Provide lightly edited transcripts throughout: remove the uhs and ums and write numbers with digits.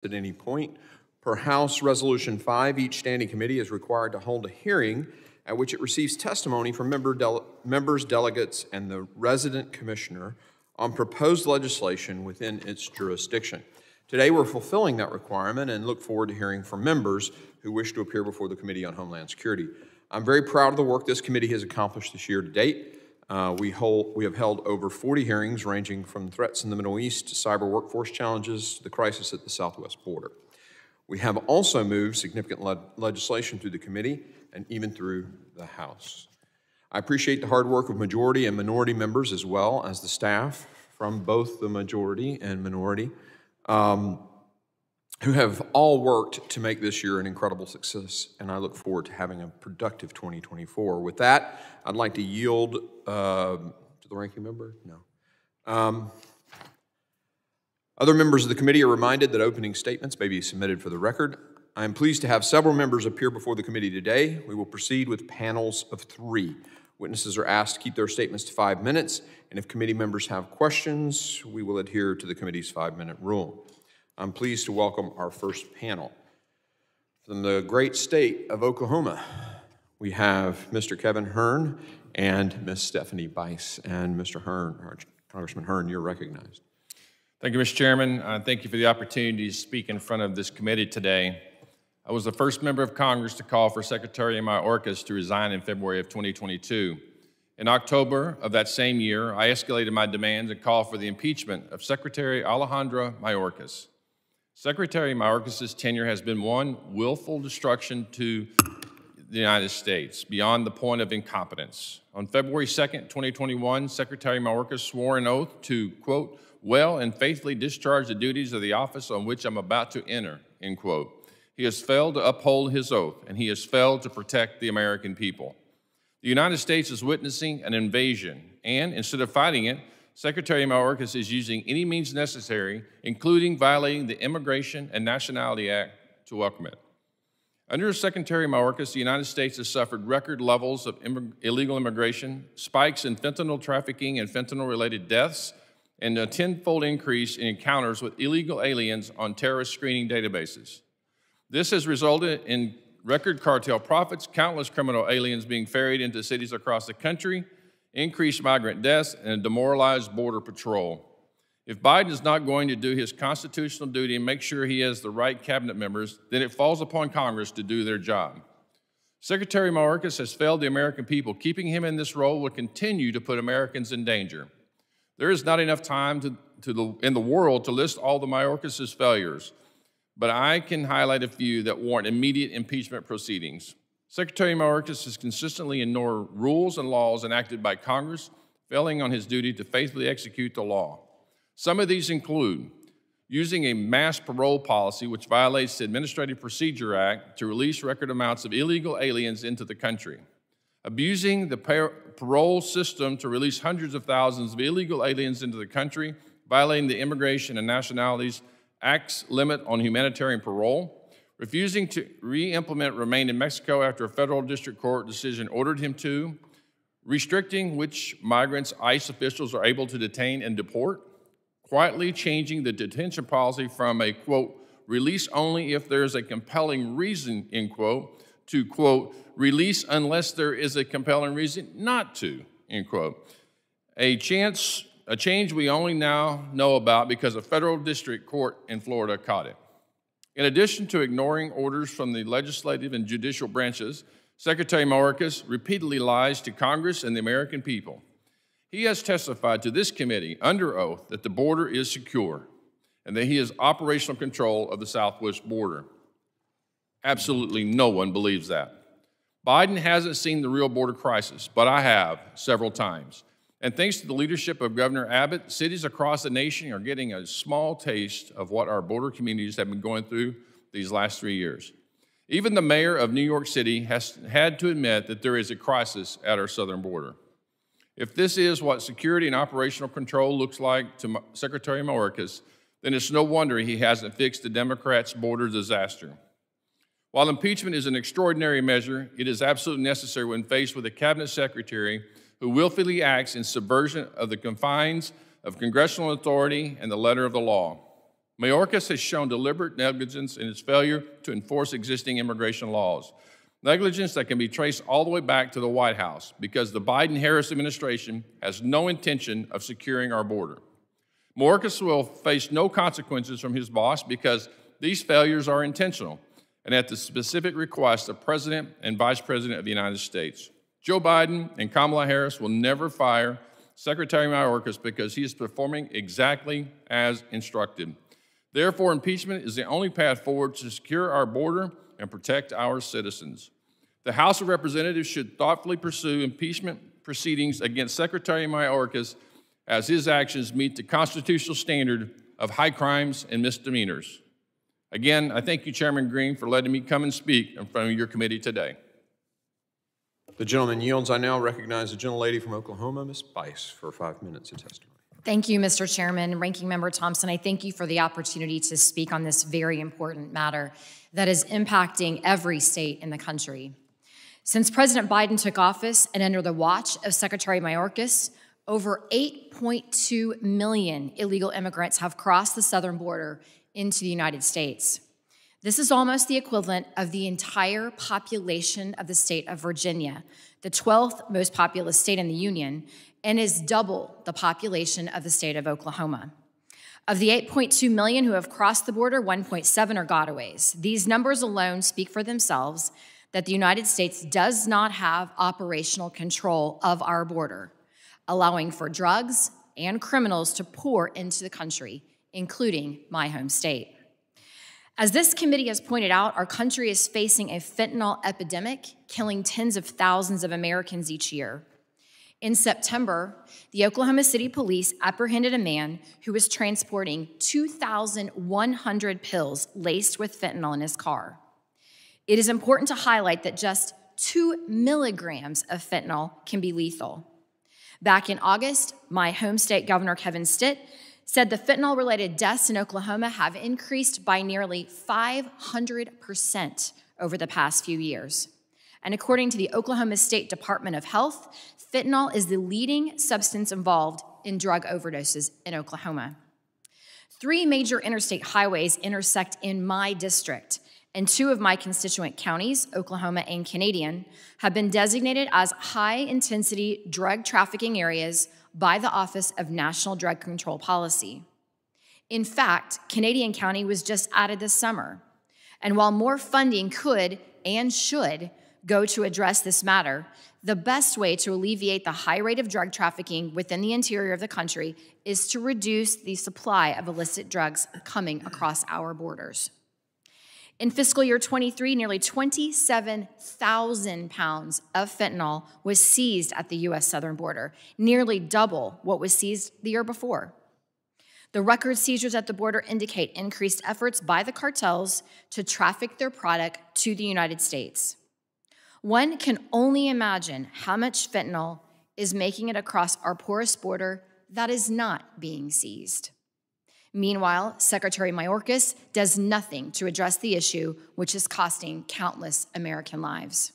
at any point. Per House Resolution 5, each standing committee is required to hold a hearing at which it receives testimony from members, delegates, and the resident commissioner on proposed legislation within its jurisdiction. Today, we're fulfilling that requirement and look forward to hearing from members who wish to appear before the Committee on Homeland Security. I'm very proud of the work this committee has accomplished this year to date. We have held over 40 hearings ranging from threats in the Middle East to cyber workforce challenges to the crisis at the southwest border. We have also moved significant legislation through the committee and even through the House. I appreciate the hard work of majority and minority members as well as the staff from both the majority and minority who have all worked to make this year an incredible success, and I look forward to having a productive 2024. With that, I'd like to yield to the ranking member. No. Other members of the committee are reminded that opening statements may be submitted for the record. I am pleased to have several members appear before the committee today. We will proceed with panels of 3. Witnesses are asked to keep their statements to 5 minutes, and if committee members have questions, we will adhere to the committee's 5-minute rule. I'm pleased to welcome our first panel. From the great state of Oklahoma, we have Mr. Kevin Hern and Ms. Stephanie Bice. And Mr. Hern, Congressman Hern, you're recognized. Thank you, Mr. Chairman. Thank you for the opportunity to speak in front of this committee today. I was the first member of Congress to call for Secretary Mayorkas to resign in February of 2022. In October of that same year, I escalated my demands and called for the impeachment of Secretary Alejandra Mayorkas. Secretary Mayorkas' tenure has been one willful destruction to the United States, beyond the point of incompetence. On February 2nd, 2021, Secretary Mayorkas swore an oath to, quote, well and faithfully discharge the duties of the office on which I'm about to enter, end quote. He has failed to uphold his oath, and he has failed to protect the American people. The United States is witnessing an invasion, and instead of fighting it, Secretary Mayorkas is using any means necessary, including violating the Immigration and Nationality Act, to welcome it. Under Secretary Mayorkas, the United States has suffered record levels of illegal immigration, spikes in fentanyl trafficking and fentanyl-related deaths, and a tenfold increase in encounters with illegal aliens on terrorist screening databases. This has resulted in record cartel profits, countless criminal aliens being ferried into cities across the country, increased migrant deaths, and a demoralized border patrol. If Biden is not going to do his constitutional duty and make sure he has the right cabinet members, then it falls upon Congress to do their job. Secretary Mayorkas has failed the American people. Keeping him in this role will continue to put Americans in danger. There is not enough time in the world to list all the Mayorkas' failures, but I can highlight a few that warrant immediate impeachment proceedings. Secretary Mayorkas has consistently ignored rules and laws enacted by Congress, failing on his duty to faithfully execute the law. Some of these include using a mass parole policy which violates the Administrative Procedure Act to release record amounts of illegal aliens into the country, abusing the parole system to release hundreds of thousands of illegal aliens into the country, violating the Immigration and Nationalities Act's limit on humanitarian parole, refusing to re-implement Remain in Mexico after a federal district court decision ordered him to, restricting which migrants ICE officials are able to detain and deport, quietly changing the detention policy from a, quote, release only if there is a compelling reason, end quote, to, quote, release unless there is a compelling reason not to, end quote. A change we only now know about because a federal district court in Florida caught it. In addition to ignoring orders from the legislative and judicial branches, Secretary Mayorkas repeatedly lies to Congress and the American people. He has testified to this committee under oath that the border is secure and that he has operational control of the southwest border. Absolutely no one believes that. Biden hasn't seen the real border crisis, but I have several times. And thanks to the leadership of Governor Abbott, cities across the nation are getting a small taste of what our border communities have been going through these last 3 years. Even the mayor of New York City has had to admit that there is a crisis at our southern border. If this is what security and operational control looks like to Secretary Mayorkas, then it's no wonder he hasn't fixed the Democrats' border disaster. While impeachment is an extraordinary measure, it is absolutely necessary when faced with a cabinet secretary who willfully acts in subversion of the confines of congressional authority and the letter of the law. Mayorkas has shown deliberate negligence in its failure to enforce existing immigration laws. Negligence that can be traced all the way back to the White House because the Biden-Harris administration has no intention of securing our border. Mayorkas will face no consequences from his boss because these failures are intentional and at the specific request of President and Vice President of the United States. Joe Biden and Kamala Harris will never fire Secretary Mayorkas because he is performing exactly as instructed. Therefore, impeachment is the only path forward to secure our border and protect our citizens. The House of Representatives should thoughtfully pursue impeachment proceedings against Secretary Mayorkas as his actions meet the constitutional standard of high crimes and misdemeanors. Again, I thank you, Chairman Green, for letting me come and speak in front of your committee today. The gentleman yields. I now recognize the gentlelady from Oklahoma, Ms. Bice, for 5 minutes of testimony. Thank you, Mr. Chairman. Ranking Member Thompson, I thank you for the opportunity to speak on this very important matter that is impacting every state in the country. Since President Biden took office and under the watch of Secretary Mayorkas, over 8.2 million illegal immigrants have crossed the southern border into the United States. This is almost the equivalent of the entire population of the state of Virginia, the 12th most populous state in the Union, and is double the population of the state of Oklahoma. Of the 8.2 million who have crossed the border, 1.7 are gotaways. These numbers alone speak for themselves that the United States does not have operational control of our border, allowing for drugs and criminals to pour into the country, including my home state. As this committee has pointed out, our country is facing a fentanyl epidemic, killing tens of thousands of Americans each year. In September, the Oklahoma City Police apprehended a man who was transporting 2,100 pills laced with fentanyl in his car. It is important to highlight that just 2 milligrams of fentanyl can be lethal. Back in August, my home state Governor Kevin Stitt said the fentanyl-related deaths in Oklahoma have increased by nearly 500% over the past few years. And according to the Oklahoma State Department of Health, fentanyl is the leading substance involved in drug overdoses in Oklahoma. 3 major interstate highways intersect in my district, and 2 of my constituent counties, Oklahoma and Canadian, have been designated as high-intensity drug trafficking areas by the Office of National Drug Control Policy. In fact, Canadian County was just added this summer. And while more funding could and should go to address this matter, the best way to alleviate the high rate of drug trafficking within the interior of the country is to reduce the supply of illicit drugs coming across our borders. In fiscal year 23, nearly 27,000 pounds of fentanyl was seized at the U.S. southern border, nearly double what was seized the year before. The record seizures at the border indicate increased efforts by the cartels to traffic their product to the United States. One can only imagine how much fentanyl is making it across our porous border that is not being seized. Meanwhile, Secretary Mayorkas does nothing to address the issue, which is costing countless American lives.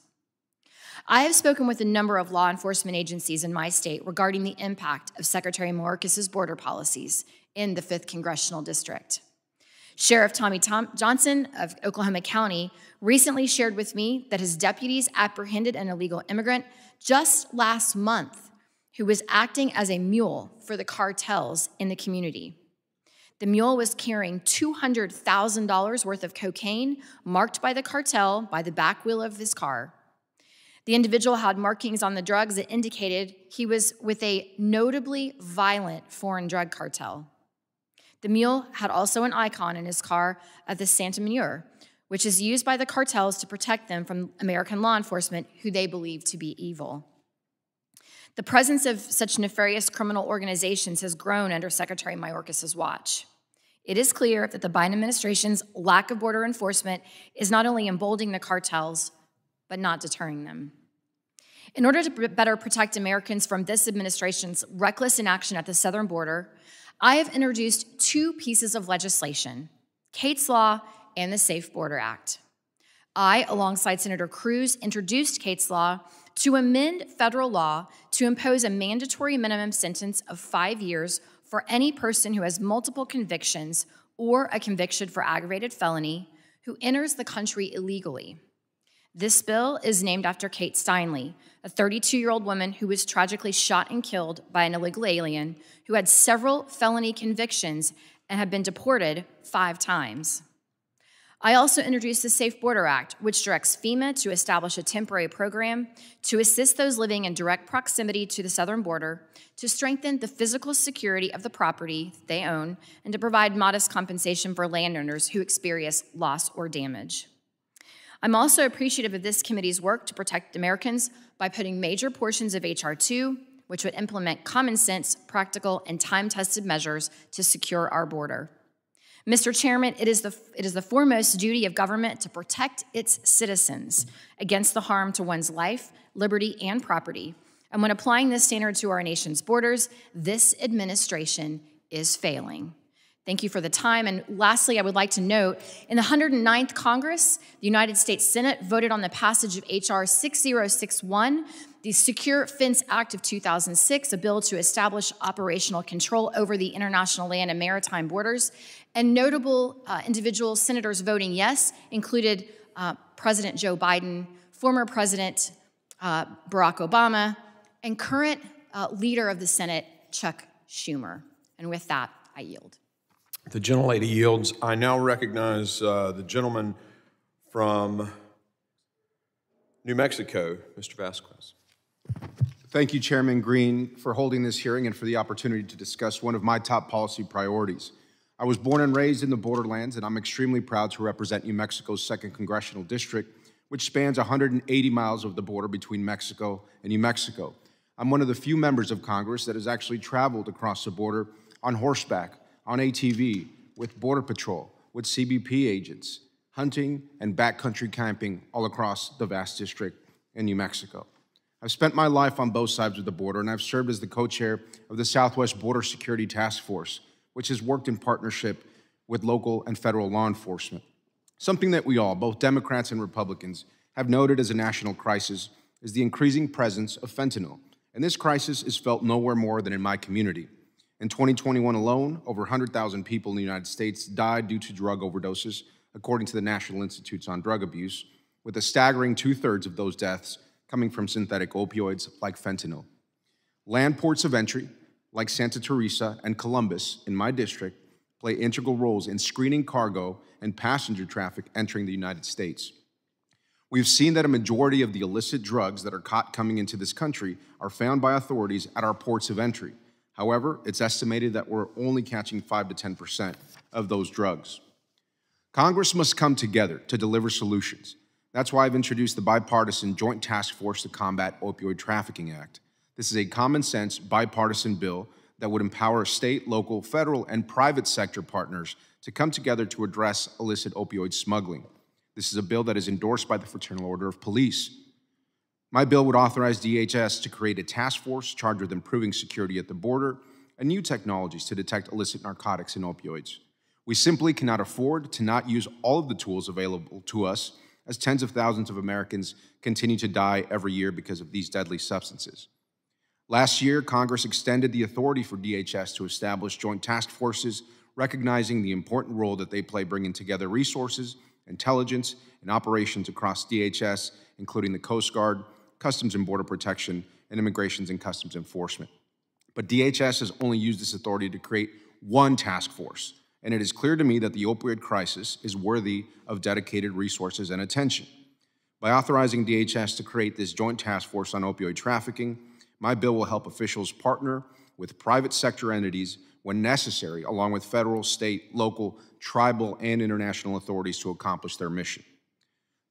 I have spoken with a number of law enforcement agencies in my state regarding the impact of Secretary Mayorkas' border policies in the 5th Congressional District. Sheriff Tommy Johnson of Oklahoma County recently shared with me that his deputies apprehended an illegal immigrant just last month who was acting as a mule for the cartels in the community. The mule was carrying $200,000 worth of cocaine marked by the cartel by the back wheel of his car. The individual had markings on the drugs that indicated he was with a notably violent foreign drug cartel. The mule had also an icon in his car of the Santa Manure, which is used by the cartels to protect them from American law enforcement who they believe to be evil. The presence of such nefarious criminal organizations has grown under Secretary Mayorkas' watch. It is clear that the Biden administration's lack of border enforcement is not only emboldening the cartels, but not deterring them. In order to better protect Americans from this administration's reckless inaction at the southern border, I have introduced 2 pieces of legislation, Kate's Law and the Safe Border Act. I, alongside Senator Cruz, introduced Kate's Law to amend federal law to impose a mandatory minimum sentence of 5 years for any person who has multiple convictions or a conviction for aggravated felony who enters the country illegally. This bill is named after Kate Steinle, a 32-year-old woman who was tragically shot and killed by an illegal alien who had several felony convictions and had been deported 5 times. I also introduced the Safe Border Act, which directs FEMA to establish a temporary program to assist those living in direct proximity to the southern border, to strengthen the physical security of the property they own, and to provide modest compensation for landowners who experience loss or damage. I'm also appreciative of this committee's work to protect Americans by putting major portions of H.R. 2, which would implement common sense, practical, and time-tested measures to secure our border. Mr. Chairman, it is the foremost duty of government to protect its citizens against the harm to one's life, liberty, and property. And when applying this standard to our nation's borders, this administration is failing. Thank you for the time. And lastly, I would like to note, in the 109th Congress, the United States Senate voted on the passage of H.R. 6061, the Secure Fence Act of 2006, a bill to establish operational control over the international land and maritime borders. And notable individual senators voting yes included President Joe Biden, former President Barack Obama, and current leader of the Senate, Chuck Schumer. And with that, I yield. The gentlelady yields. I now recognize the gentleman from New Mexico, Mr. Vasquez. Thank you, Chairman Green, for holding this hearing and for the opportunity to discuss one of my top policy priorities. I was born and raised in the borderlands, and I'm extremely proud to represent New Mexico's 2nd Congressional District, which spans 180 miles of the border between Mexico and New Mexico. I'm one of the few members of Congress that has actually traveled across the border on horseback, on ATV, with Border Patrol, with CBP agents, hunting and backcountry camping all across the vast district in New Mexico. I've spent my life on both sides of the border, and I've served as the co-chair of the Southwest Border Security Task Force, which has worked in partnership with local and federal law enforcement. Something that we all, both Democrats and Republicans, have noted as a national crisis is the increasing presence of fentanyl, and this crisis is felt nowhere more than in my community. In 2021 alone, over 100,000 people in the United States died due to drug overdoses, according to the National Institutes on Drug Abuse, with a staggering 2/3 of those deaths coming from synthetic opioids like fentanyl. Land ports of entry, like Santa Teresa and Columbus in my district, play integral roles in screening cargo and passenger traffic entering the United States. We've seen that a majority of the illicit drugs that are caught coming into this country are found by authorities at our ports of entry. However, it's estimated that we're only catching 5 to 10% of those drugs. Congress must come together to deliver solutions. That's why I've introduced the bipartisan Joint Task Force to Combat Opioid Trafficking Act. This is a common-sense, bipartisan bill that would empower state, local, federal, and private sector partners to come together to address illicit opioid smuggling. This is a bill that is endorsed by the Fraternal Order of Police. My bill would authorize DHS to create a task force charged with improving security at the border and new technologies to detect illicit narcotics and opioids. We simply cannot afford to not use all of the tools available to us, as tens of thousands of Americans continue to die every year because of these deadly substances. Last year, Congress extended the authority for DHS to establish joint task forces, recognizing the important role that they play bringing together resources, intelligence, and operations across DHS, including the Coast Guard, Customs and Border Protection, and Immigration and Customs Enforcement. But DHS has only used this authority to create one task force, and it is clear to me that the opioid crisis is worthy of dedicated resources and attention. By authorizing DHS to create this joint task force on opioid trafficking, my bill will help officials partner with private sector entities when necessary, along with federal, state, local, tribal, and international authorities to accomplish their mission.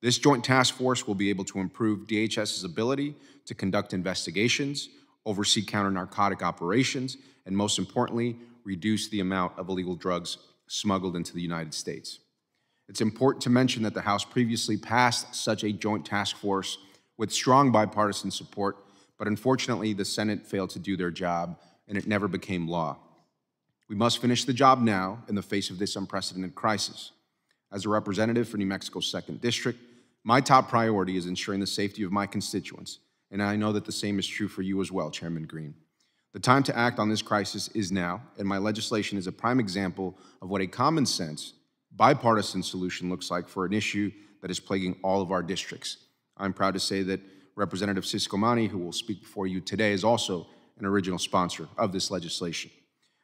This joint task force will be able to improve DHS's ability to conduct investigations, oversee counter-narcotic operations, and most importantly, reduce the amount of illegal drugs smuggled into the United States. It's important to mention that the House previously passed such a joint task force with strong bipartisan support, but unfortunately the Senate failed to do their job and it never became law. We must finish the job now in the face of this unprecedented crisis. As a representative for New Mexico's 2nd District, my top priority is ensuring the safety of my constituents, and I know that the same is true for you as well, Chairman Green. The time to act on this crisis is now, and my legislation is a prime example of what a common sense, bipartisan solution looks like for an issue that is plaguing all of our districts. I'm proud to say that Representative Siscomani, who will speak before you today, is also an original sponsor of this legislation.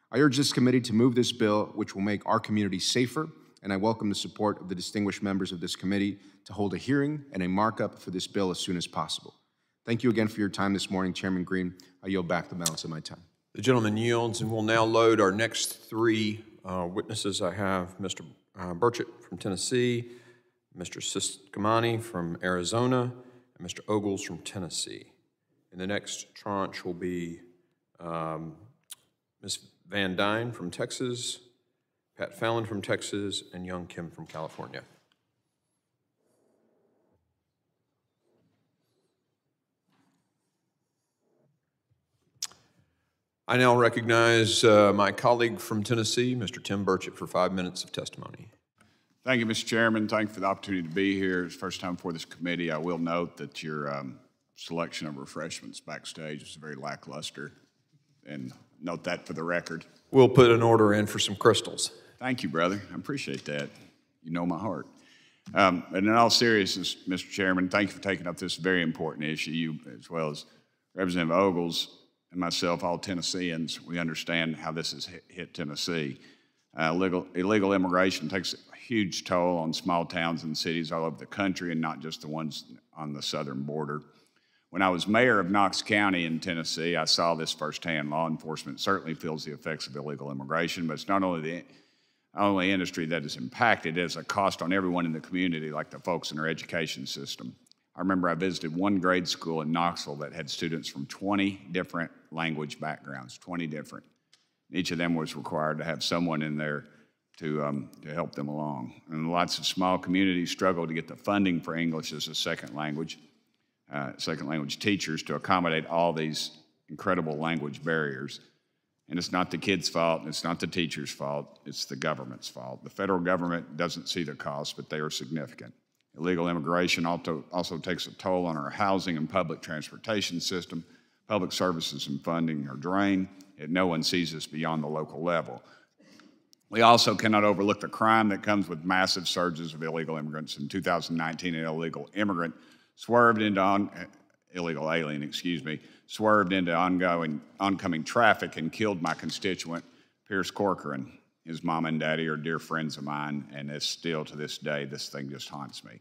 I urge this committee to move this bill, which will make our community safer, and I welcome the support of the distinguished members of this committee to hold a hearing and a markup for this bill as soon as possible. Thank you again for your time this morning, Chairman Green. I yield back the balance of my time. The gentleman yields, and we'll now load our next three witnesses. I have Mr. Burchett from Tennessee, Mr. Siscomani from Arizona, and Mr. Ogles from Tennessee. And the next tranche will be Ms. Van Dyne from Texas, Pat Fallon from Texas, and Young Kim from California. I now recognize my colleague from Tennessee, Mr. Tim Burchett, for 5 minutes of testimony. Thank you, Mr. Chairman. Thank you for the opportunity to be here. It's the first time for this committee. I will note that your selection of refreshments backstage was very lackluster, and note that for the record. We'll put an order in for some crystals. Thank you, brother. I appreciate that. You know my heart. And in all seriousness, Mr. Chairman, thank you for taking up this very important issue. You, as well as Representative Ogles and myself, all Tennesseans, we understand how this has hit Tennessee. Illegal immigration takes a huge toll on small towns and cities all over the country, and not just the ones on the southern border. When I was mayor of Knox County in Tennessee, I saw this firsthand. Law enforcement certainly feels the effects of illegal immigration, but it's not only the only industry that is impacted, it has a cost on everyone in the community, like the folks in our education system. I remember I visited one grade school in Knoxville that had students from 20 different language backgrounds, 20 different. Each of them was required to have someone in there to help them along. And lots of small communities struggle to get the funding for English as a second language teachers to accommodate all these incredible language barriers. And it's not the kids' fault, and it's not the teachers' fault, it's the government's fault. The federal government doesn't see the costs, but they are significant. Illegal immigration also takes a toll on our housing and public transportation system. Public services and funding are drained, and no one sees this beyond the local level. We also cannot overlook the crime that comes with massive surges of illegal immigrants. In 2019, an illegal alien, swerved into oncoming traffic and killed my constituent, Pierce Corcoran. His mom and daddy are dear friends of mine, and it's still to this day, this thing just haunts me.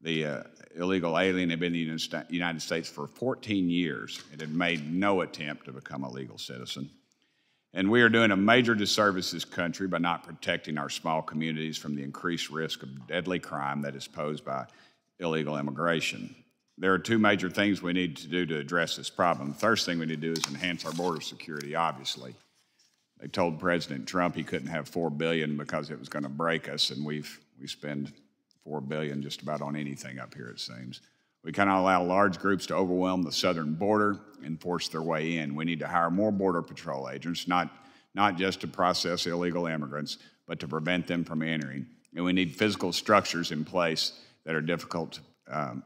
The illegal alien had been in the United States for 14 years and had made no attempt to become a legal citizen. And we are doing a major disservice to this country by not protecting our small communities from the increased risk of deadly crime that is posed by illegal immigration. There are two major things we need to do to address this problem. The first thing we need to do is enhance our border security, obviously. They told President Trump he couldn't have $4 billion because it was going to break us, and we spend $4 billion just about on anything up here, it seems. We cannot allow large groups to overwhelm the southern border and force their way in. We need to hire more Border Patrol agents, not just to process illegal immigrants, but to prevent them from entering. And we need physical structures in place that are difficult to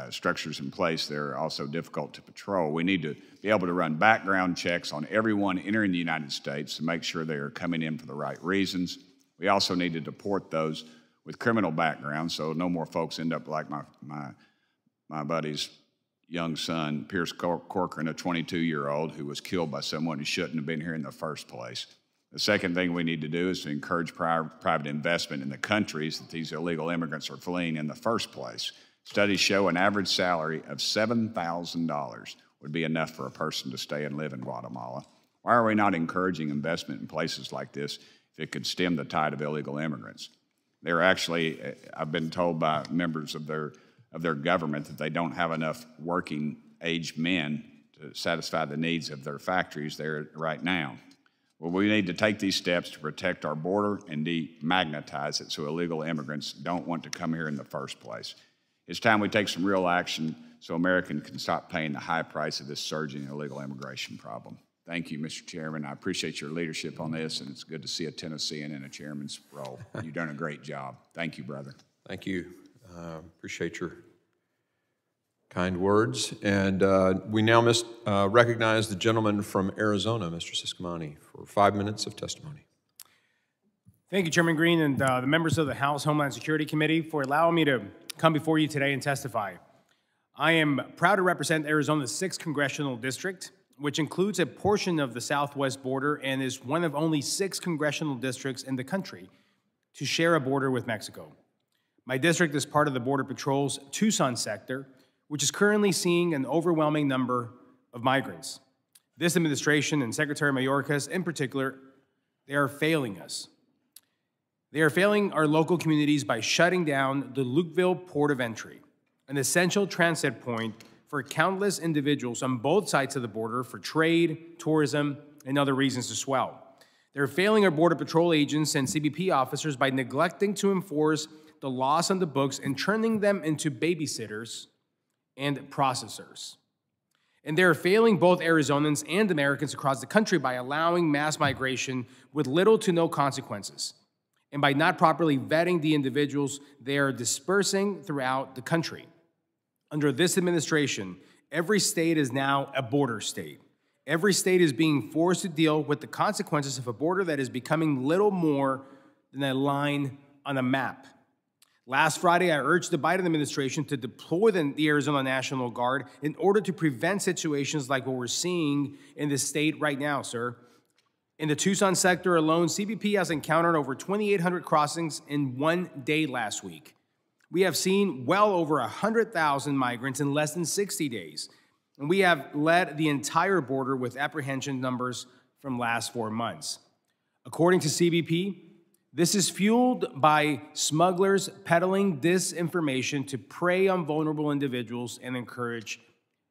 structures in place that are also difficult to patrol. We need to be able to run background checks on everyone entering the United States to make sure they are coming in for the right reasons. We also need to deport those with criminal backgrounds so no more folks end up like my buddy's young son, Pierce Corcoran, a 22-year-old who was killed by someone who shouldn't have been here in the first place. The second thing we need to do is to encourage private investment in the countries that these illegal immigrants are fleeing in the first place. Studies show an average salary of $7,000 would be enough for a person to stay and live in Guatemala. Why are we not encouraging investment in places like this if it could stem the tide of illegal immigrants? They're actually, I've been told by members of their government that they don't have enough working age men to satisfy the needs of their factories there right now. Well, we need to take these steps to protect our border and demagnetize it so illegal immigrants don't want to come here in the first place. It's time we take some real action so Americans can stop paying the high price of this surging illegal immigration problem. Thank you, Mr. Chairman. I appreciate your leadership on this, and it's good to see a Tennessean in a chairman's role. You've done a great job. Thank you, brother. Thank you. Appreciate your Kind words. And we now recognize the gentleman from Arizona, Mr. Siscomani, for 5 minutes of testimony. Thank you, Chairman Green, and the members of the House Homeland Security Committee for allowing me to come before you today and testify. I am proud to represent Arizona's 6th Congressional District, which includes a portion of the southwest border and is one of only 6 congressional districts in the country to share a border with Mexico. My district is part of the Border Patrol's Tucson sector, which is currently seeing an overwhelming number of migrants. This administration and Secretary Mayorkas in particular, they are failing us. They are failing our local communities by shutting down the Lukeville Port of Entry, an essential transit point for countless individuals on both sides of the border for trade, tourism, and other reasons as well. They're failing our Border Patrol agents and CBP officers by neglecting to enforce the laws on the books and turning them into babysitters and processors. And they're failing both Arizonans and Americans across the country by allowing mass migration with little to no consequences, and by not properly vetting the individuals they are dispersing throughout the country. Under this administration, every state is now a border state. Every state is being forced to deal with the consequences of a border that is becoming little more than a line on a map. Last Friday, I urged the Biden administration to deploy the Arizona National Guard in order to prevent situations like what we're seeing in the state right now, sir. In the Tucson sector alone, CBP has encountered over 2,800 crossings in one day last week. We have seen well over 100,000 migrants in less than 60 days, and we have led the entire border with apprehension numbers from last 4 months. According to CBP, this is fueled by smugglers peddling disinformation to prey on vulnerable individuals and encourage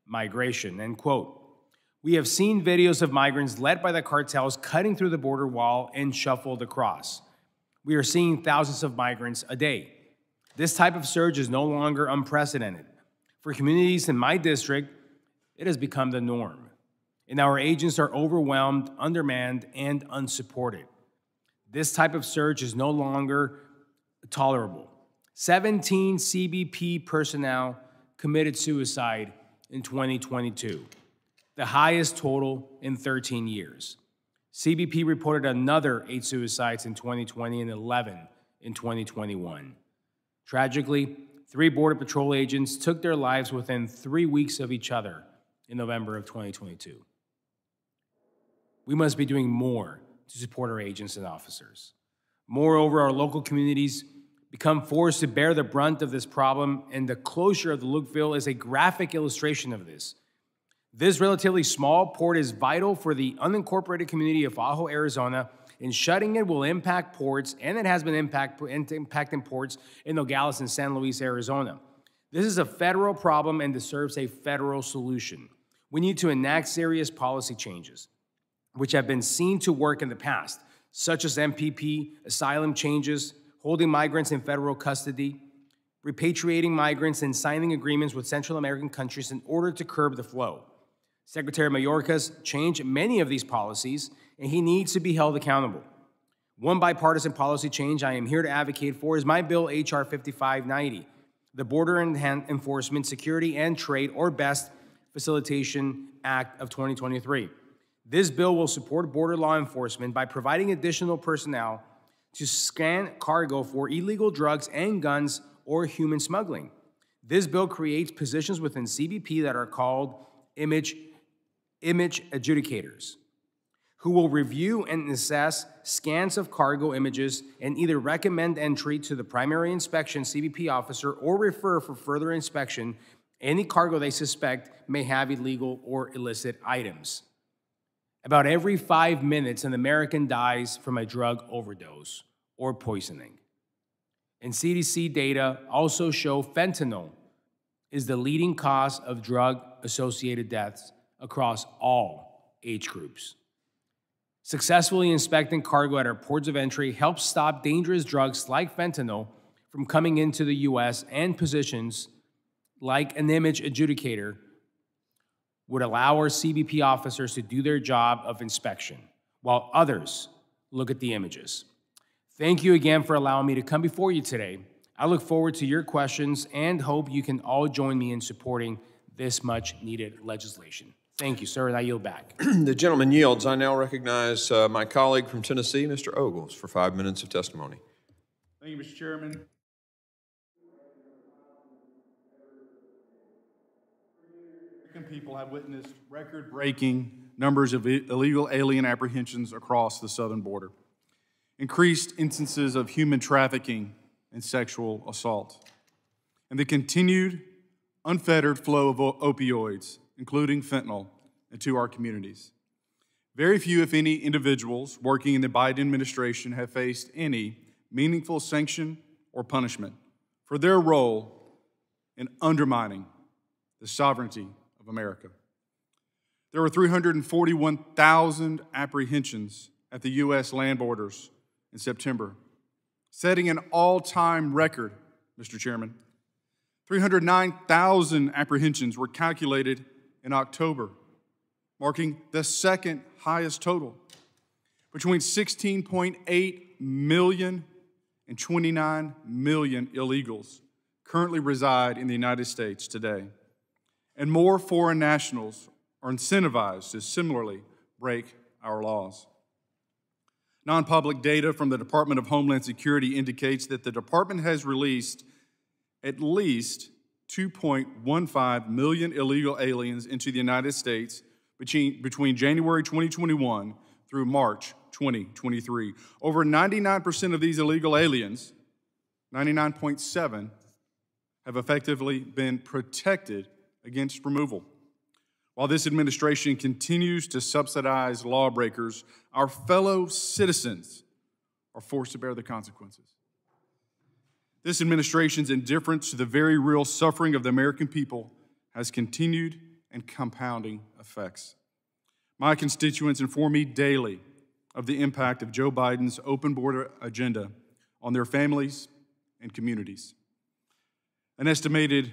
migration, end quote. We have seen videos of migrants led by the cartels cutting through the border wall and shuffled across. We are seeing thousands of migrants a day. This type of surge is no longer unprecedented. For communities in my district, it has become the norm, and our agents are overwhelmed, undermanned, and unsupported. This type of surge is no longer tolerable. 17 CBP personnel committed suicide in 2022, the highest total in 13 years. CBP reported another 8 suicides in 2020 and 11 in 2021. Tragically, 3 Border Patrol agents took their lives within 3 weeks of each other in November of 2022. We must be doing more to support our agents and officers. Moreover, our local communities become forced to bear the brunt of this problem, and the closure of the Lukeville is a graphic illustration of this. This relatively small port is vital for the unincorporated community of Ajo, Arizona, and shutting it will impact ports, and it has been impacting ports in Nogales and San Luis, Arizona. This is a federal problem and deserves a federal solution. We need to enact serious policy changes, which have been seen to work in the past, such as MPP, asylum changes, holding migrants in federal custody, repatriating migrants, and signing agreements with Central American countries in order to curb the flow. Secretary Mayorkas changed many of these policies, and he needs to be held accountable. One bipartisan policy change I am here to advocate for is my bill, H.R. 5590, the Border Enforcement, Security, and Trade, or BEST, Facilitation Act of 2023. This bill will support border law enforcement by providing additional personnel to scan cargo for illegal drugs and guns or human smuggling. This bill creates positions within CBP that are called image adjudicators, who will review and assess scans of cargo images and either recommend entry to the primary inspection CBP officer or refer for further inspection any cargo they suspect may have illegal or illicit items. About every 5 minutes, an American dies from a drug overdose or poisoning. And CDC data also show fentanyl is the leading cause of drug-associated deaths across all age groups. Successfully inspecting cargo at our ports of entry helps stop dangerous drugs like fentanyl from coming into the U.S., and positions like an image adjudicator would allow our CBP officers to do their job of inspection, while others look at the images. Thank you again for allowing me to come before you today. I look forward to your questions and hope you can all join me in supporting this much needed legislation. Thank you, sir, and I yield back. The gentleman yields. I now recognize my colleague from Tennessee, Mr. Ogles, for 5 minutes of testimony. Thank you, Mr. Chairman. American people have witnessed record-breaking numbers of illegal alien apprehensions across the southern border, increased instances of human trafficking and sexual assault, and the continued unfettered flow of opioids, including fentanyl, into our communities. Very few, if any, individuals working in the Biden administration have faced any meaningful sanction or punishment for their role in undermining the sovereignty of America. There were 341,000 apprehensions at the U.S. land borders in September, setting an all-time record, Mr. Chairman. 309,000 apprehensions were calculated in October, marking the second highest total. Between 16.8 million and 29 million illegals currently reside in the United States today, and more foreign nationals are incentivized to similarly break our laws. Non-public data from the Department of Homeland Security indicates that the department has released at least 2.15 million illegal aliens into the United States between January 2021 through March 2023. Over 99% of these illegal aliens, 99.7%, have effectively been protected against removal. While this administration continues to subsidize lawbreakers, our fellow citizens are forced to bear the consequences. This administration's indifference to the very real suffering of the American people has continued and compounding effects. My constituents inform me daily of the impact of Joe Biden's open border agenda on their families and communities. An estimated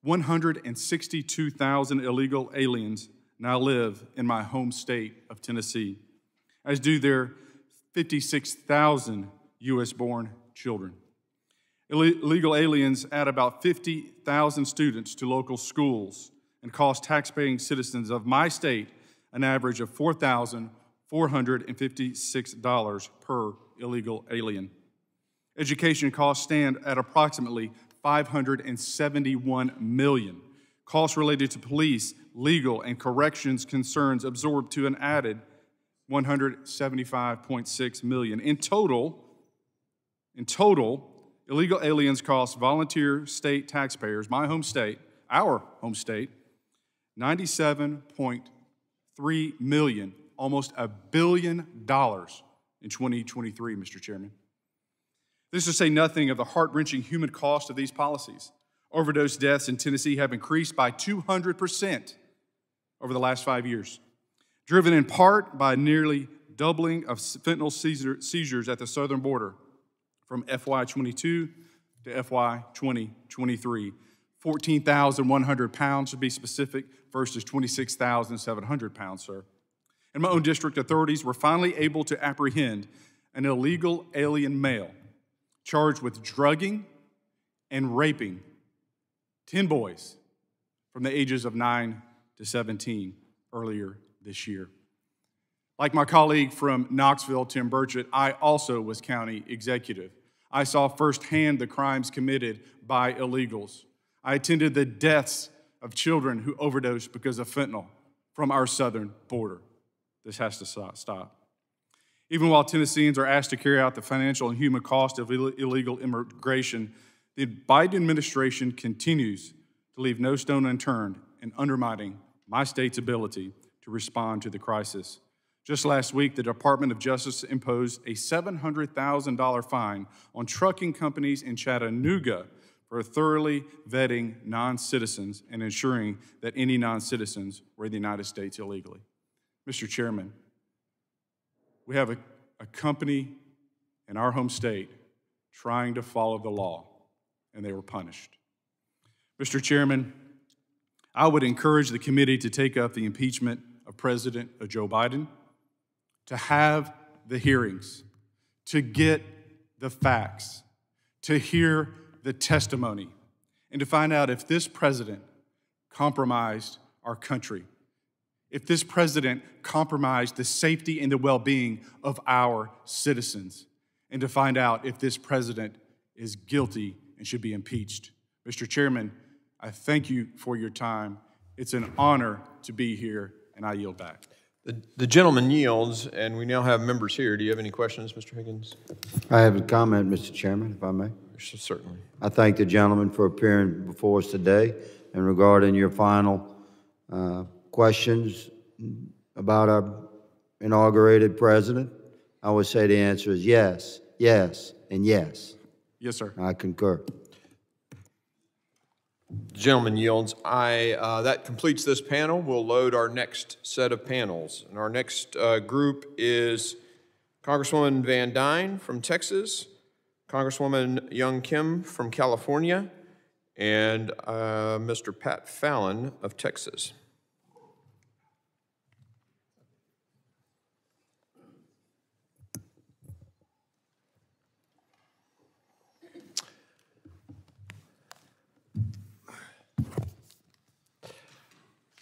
162,000 illegal aliens now live in my home state of Tennessee, as do their 56,000 U.S.-born children. Illegal aliens add about 50,000 students to local schools and cost taxpaying citizens of my state an average of $4,456 per illegal alien. Education costs stand at approximately $571 million. Costs related to police, legal, and corrections concerns absorbed to an added $175.6 million. In total, illegal aliens cost volunteer state taxpayers, my home state, our home state, $97.3 million, almost $1 billion in 2023, Mr. Chairman. This is to say nothing of the heart-wrenching human cost of these policies. Overdose deaths in Tennessee have increased by 200% over the last 5 years, driven in part by nearly doubling of fentanyl seizures at the southern border from FY22 to FY 2023. 14,100 pounds, to be specific, versus 26,700 pounds, sir. In my own district, authorities were finally able to apprehend an illegal alien male charged with drugging and raping 10 boys from the ages of 9 to 17 earlier this year. Like my colleague from Knoxville, Tim Burchett, I also was county executive. I saw firsthand the crimes committed by illegals. I attended the deaths of children who overdosed because of fentanyl from our southern border. This has to stop. Even while Tennesseans are asked to carry out the financial and human cost of illegal immigration, the Biden administration continues to leave no stone unturned in undermining my state's ability to respond to the crisis. Just last week, the Department of Justice imposed a $700,000 fine on trucking companies in Chattanooga for thoroughly vetting non-citizens and ensuring that any non-citizens were in the United States illegally. Mr. Chairman, we have a company in our home state trying to follow the law, and they were punished. Mr. Chairman, I would encourage the committee to take up the impeachment of President Joe Biden, to have the hearings, to get the facts, to hear the testimony, and to find out if this president compromised our country, if this president compromised the safety and the well-being of our citizens, and to find out if this president is guilty and should be impeached. Mr. Chairman, I thank you for your time. It's an honor to be here, and I yield back. The gentleman yields, and we now have members here. Do you have any questions, Mr. Higgins? I have a comment, Mr. Chairman, if I may. Certainly. I thank the gentleman for appearing before us today. And regarding your final questions about our inaugurated president, I would say the answer is yes, yes, and yes. Yes, sir. I concur. The gentleman yields. That completes this panel. We'll load our next set of panels. And our next group is Congresswoman Van Dyne from Texas, Congresswoman Young Kim from California, and Mr. Pat Fallon of Texas.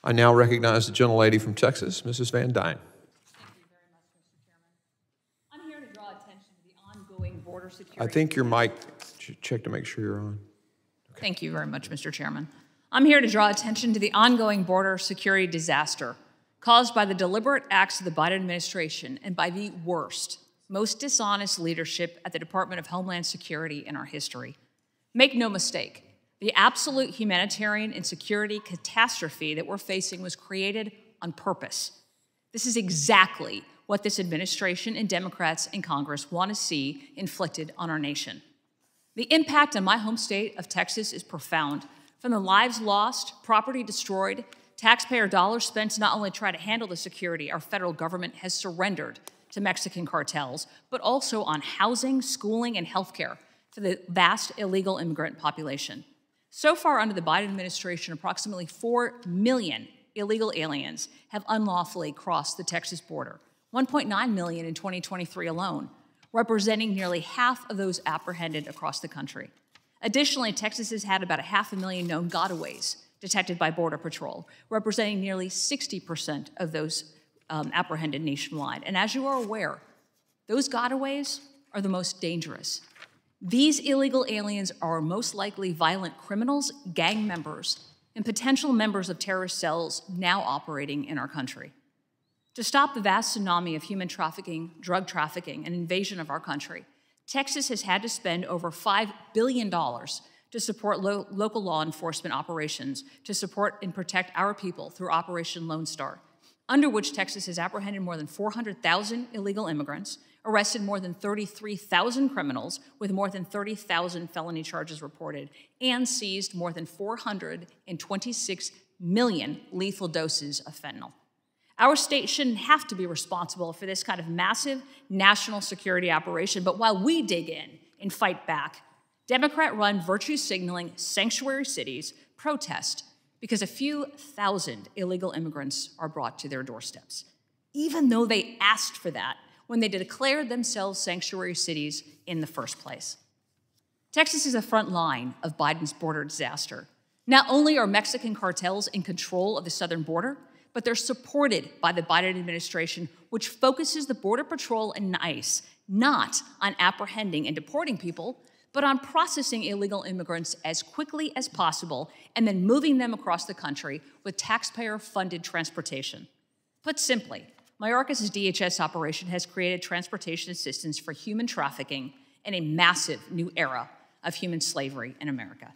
I now recognize the gentlelady from Texas, Mrs. Van Dyne. Thank you very much, Mr. Chairman. I'm here to draw attention to the ongoing border security. I think your mic, check to make sure you're on. Okay. Thank you very much, Mr. Chairman. I'm here to draw attention to the ongoing border security disaster caused by the deliberate acts of the Biden administration and by the worst, most dishonest leadership at the Department of Homeland Security in our history. Make no mistake, the absolute humanitarian and security catastrophe that we're facing was created on purpose. This is exactly what this administration and Democrats in Congress want to see inflicted on our nation. The impact on my home state of Texas is profound. From the lives lost, property destroyed, taxpayer dollars spent to not only try to handle the security our federal government has surrendered to Mexican cartels, but also on housing, schooling, and healthcare for the vast illegal immigrant population. So far under the Biden administration, approximately 4 million illegal aliens have unlawfully crossed the Texas border, 1.9 million in 2023 alone, representing nearly half of those apprehended across the country. Additionally, Texas has had about 500,000 known gotaways detected by Border Patrol, representing nearly 60% of those apprehended nationwide. And as you are aware, those gotaways are the most dangerous. These illegal aliens are most likely violent criminals, gang members, and potential members of terrorist cells now operating in our country. To stop the vast tsunami of human trafficking, drug trafficking, and invasion of our country, Texas has had to spend over $5 billion to support local law enforcement operations to support and protect our people through Operation Lone Star, under which Texas has apprehended more than 400,000 illegal immigrants, arrested more than 33,000 criminals with more than 30,000 felony charges reported, and seized more than 426 million lethal doses of fentanyl. Our state shouldn't have to be responsible for this kind of massive national security operation, but while we dig in and fight back, Democrat-run virtue-signaling sanctuary cities protest because a few thousand illegal immigrants are brought to their doorsteps, even though they asked for that when they declared themselves sanctuary cities in the first place. Texas is the front line of Biden's border disaster. Not only are Mexican cartels in control of the southern border, but they're supported by the Biden administration, which focuses the Border Patrol and ICE not on apprehending and deporting people, but on processing illegal immigrants as quickly as possible and then moving them across the country with taxpayer-funded transportation. Put simply, Mayorkas' DHS operation has created transportation assistance for human trafficking in a massive new era of human slavery in America.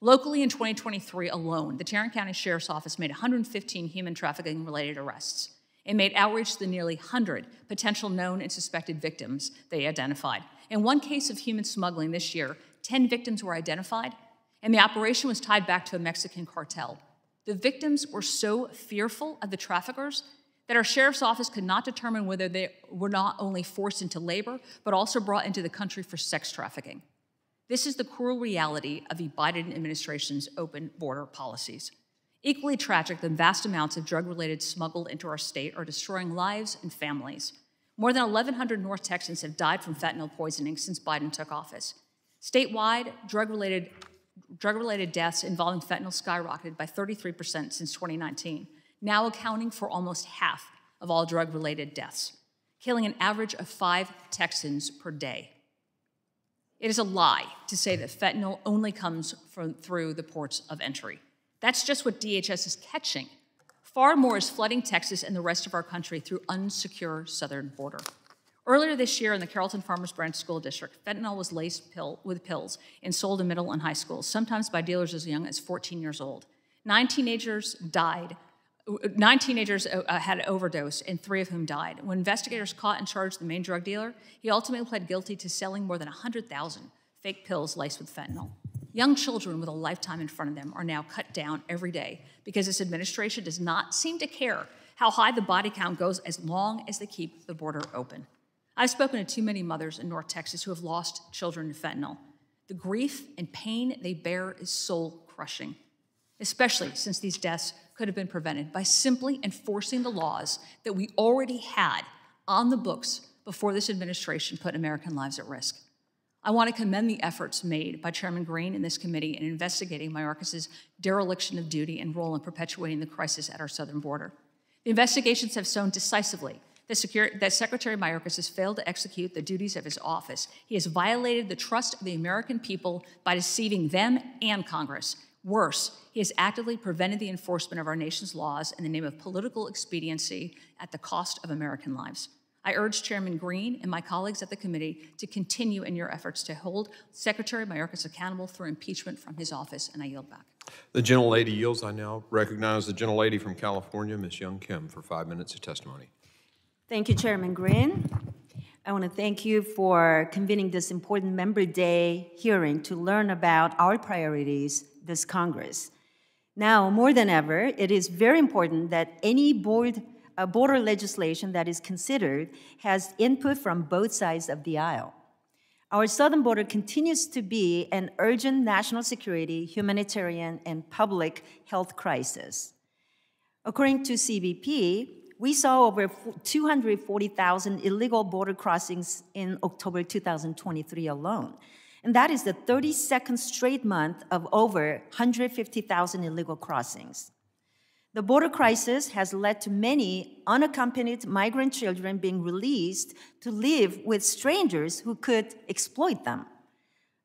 Locally in 2023 alone, the Tarrant County Sheriff's Office made 115 human trafficking-related arrests and made outreach to the nearly 100 potential known and suspected victims they identified. In one case of human smuggling this year, 10 victims were identified, and the operation was tied back to a Mexican cartel. The victims were so fearful of the traffickers that our sheriff's office could not determine whether they were not only forced into labor, but also brought into the country for sex trafficking. This is the cruel reality of the Biden administration's open border policies. Equally tragic than vast amounts of drug-related smuggled into our state are destroying lives and families. More than 1,100 North Texans have died from fentanyl poisoning since Biden took office. Statewide, drug-related drug-related deaths involving fentanyl skyrocketed by 33% since 2019, now accounting for almost half of all drug-related deaths, killing an average of 5 Texans per day. It is a lie to say that fentanyl only comes through the ports of entry. That's just what DHS is catching. Far more is flooding Texas and the rest of our country through unsecure southern border. Earlier this year in the Carrollton Farmers Branch School District, fentanyl was laced with pills and sold in middle and high schools, sometimes by dealers as young as 14 years old. 9 teenagers died. 9 teenagers had an overdose, and 3 of whom died. When investigators caught and charged the main drug dealer, he ultimately pled guilty to selling more than 100,000 fake pills laced with fentanyl. Young children with a lifetime in front of them are now cut down every day because this administration does not seem to care how high the body count goes as long as they keep the border open. I've spoken to too many mothers in North Texas who have lost children to fentanyl. The grief and pain they bear is soul-crushing, especially since these deaths could have been prevented by simply enforcing the laws that we already had on the books before this administration put American lives at risk. I want to commend the efforts made by Chairman Green and this committee in investigating Mayorkas's dereliction of duty and role in perpetuating the crisis at our southern border. The investigations have shown decisively that Secretary Mayorkas has failed to execute the duties of his office. He has violated the trust of the American people by deceiving them and Congress. Worse, he has actively prevented the enforcement of our nation's laws in the name of political expediency at the cost of American lives. I urge Chairman Green and my colleagues at the committee to continue in your efforts to hold Secretary Mayorkas accountable through impeachment from his office, and I yield back. The gentlelady yields. I now recognize the gentlelady from California, Ms. Young Kim, for 5 minutes of testimony. Thank you, Chairman Green. I want to thank you for convening this important Member Day hearing to learn about our priorities this Congress. Now, more than ever, it is very important that any border legislation that is considered has input from both sides of the aisle. Our southern border continues to be an urgent national security, humanitarian, and public health crisis. According to CBP, we saw over 240,000 illegal border crossings in October 2023 alone. And that is the 32nd straight month of over 150,000 illegal crossings. The border crisis has led to many unaccompanied migrant children being released to live with strangers who could exploit them.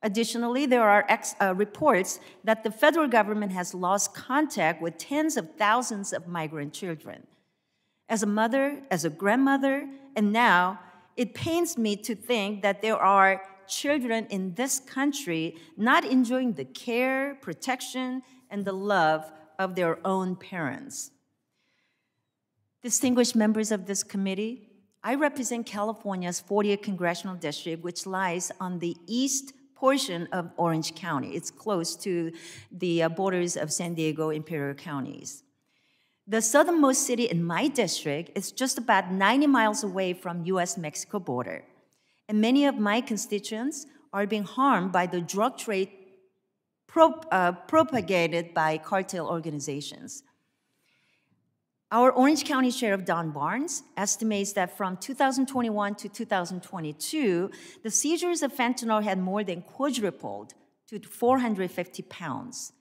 Additionally, there are reports that the federal government has lost contact with tens of thousands of migrant children. As a mother, as a grandmother, and now, it pains me to think that there are children in this country not enjoying the care, protection, and the love of their own parents. Distinguished members of this committee, I represent California's 40th Congressional District, which lies on the east portion of Orange County. It's close to the borders of San Diego Imperial counties. The southernmost city in my district is just about 90 miles away from US-Mexico border. And many of my constituents are being harmed by the drug trade propagated by cartel organizations. Our Orange County Sheriff Don Barnes estimates that from 2021 to 2022, the seizures of fentanyl had more than quadrupled to 450 pounds.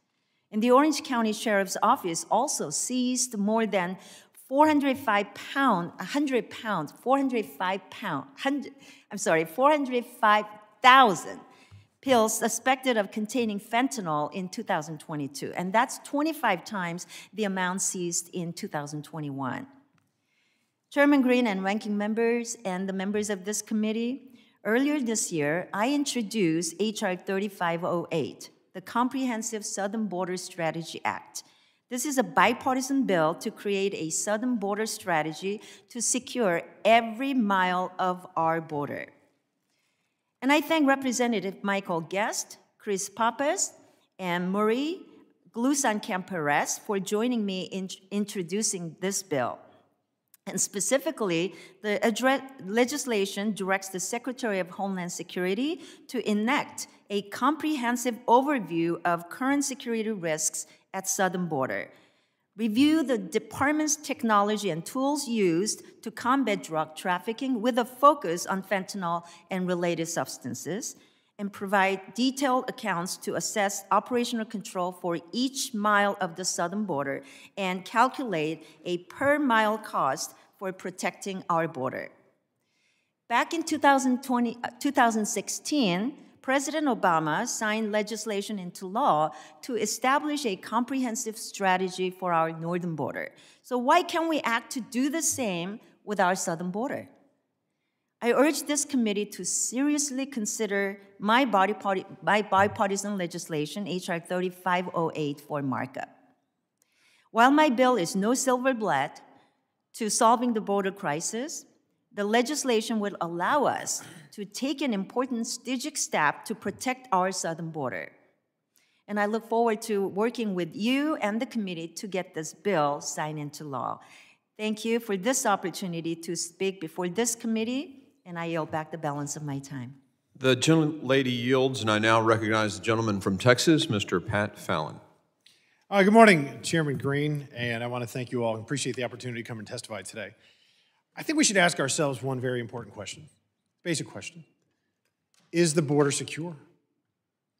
And the Orange County Sheriff's Office also seized more than 405,000 pills suspected of containing fentanyl in 2022, and that's 25 times the amount seized in 2021. Chairman Green and ranking members and the members of this committee, earlier this year, I introduced H.R. 3508, the Comprehensive Southern Border Strategy Act. This is a bipartisan bill to create a southern border strategy to secure every mile of our border. And I thank Representative Michael Guest, Chris Pappas, and Marie Glusan-Perez for joining me in introducing this bill. And specifically, the legislation directs the Secretary of Homeland Security to enact a comprehensive overview of current security risks at southern border, review the department's technology and tools used to combat drug trafficking with a focus on fentanyl and related substances, and provide detailed accounts to assess operational control for each mile of the southern border and calculate a per-mile cost for protecting our border. Back in 2016, President Obama signed legislation into law to establish a comprehensive strategy for our northern border. So why can't we act to do the same with our southern border? I urge this committee to seriously consider my bipartisan legislation, H.R. 3508, for markup. While my bill is no silver bullet to solving the border crisis, the legislation will allow us to take an important strategic step to protect our southern border. And I look forward to working with you and the committee to get this bill signed into law. Thank you for this opportunity to speak before this committee, and I yield back the balance of my time. The gentlelady yields, and I now recognize the gentleman from Texas, Mr. Pat Fallon. Good morning, Chairman Green, and I want to thank you all and appreciate the opportunity to come and testify today. I think we should ask ourselves one very important question, basic question. Is the border secure?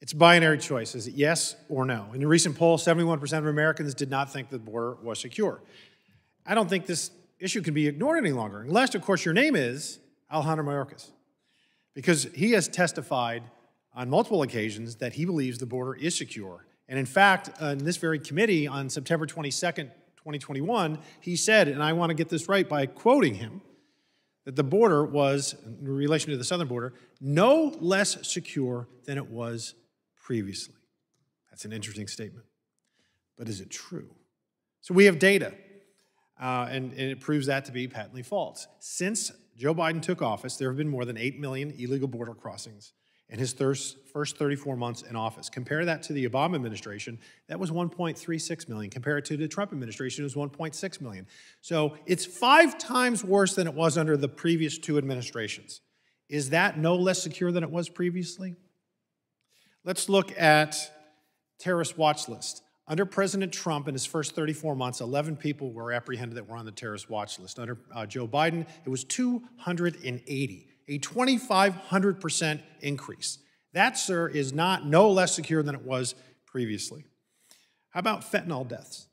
It's a binary choice. Is it yes or no? In a recent poll, 71% of Americans did not think the border was secure. I don't think this issue can be ignored any longer, unless, of course, your name is Alejandro Mayorkas, because he has testified on multiple occasions that he believes the border is secure. And in fact, in this very committee on September 22nd, 2021, he said, and I want to get this right by quoting him, that the border was, in relation to the southern border, no less secure than it was previously. That's an interesting statement. But is it true? So we have data, and it proves that to be patently false. Since Joe Biden took office, there have been more than 8 million illegal border crossings in his first 34 months in office. Compare that to the Obama administration, that was 1.36 million. Compare it to the Trump administration, it was 1.6 million. So it's 5 times worse than it was under the previous 2 administrations. Is that no less secure than it was previously? Let's look at terrorist watch list. Under President Trump, in his first 34 months, 11 people were apprehended that were on the terrorist watch list. Under Joe Biden, it was 280. A 2,500% increase. That, sir, is not no less secure than it was previously. How about fentanyl deaths?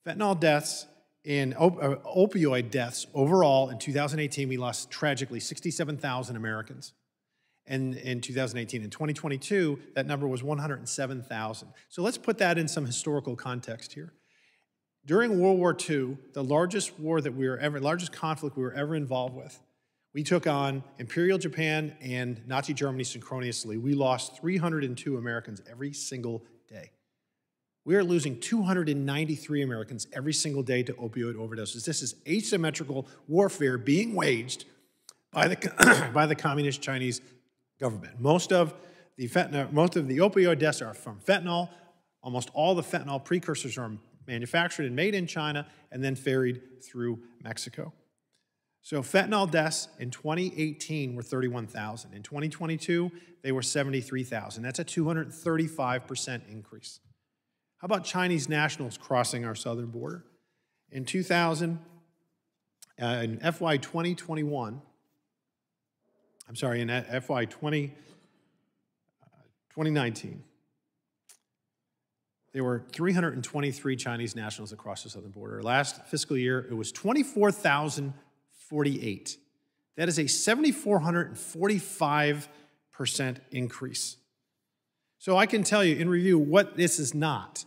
Fentanyl deaths in opioid deaths overall in 2018, we lost tragically 67,000 Americans. And in 2018, in 2022, that number was 107,000. So let's put that in some historical context here. During World War II, the largest conflict we were ever involved with, we took on Imperial Japan and Nazi Germany synchronously. We lost 302 Americans every single day. We are losing 293 Americans every single day to opioid overdoses. This is asymmetrical warfare being waged by the communist Chinese government. Most of the opioid deaths are from fentanyl. Almost all the fentanyl precursors are manufactured and made in China and then ferried through Mexico. So fentanyl deaths in 2018 were 31,000. In 2022, they were 73,000. That's a 235% increase. How about Chinese nationals crossing our southern border? In FY 2021, in FY 2019, there were 323 Chinese nationals across the southern border. Last fiscal year, it was 24,048. That is a 7,445% increase. So I can tell you in review what this is not.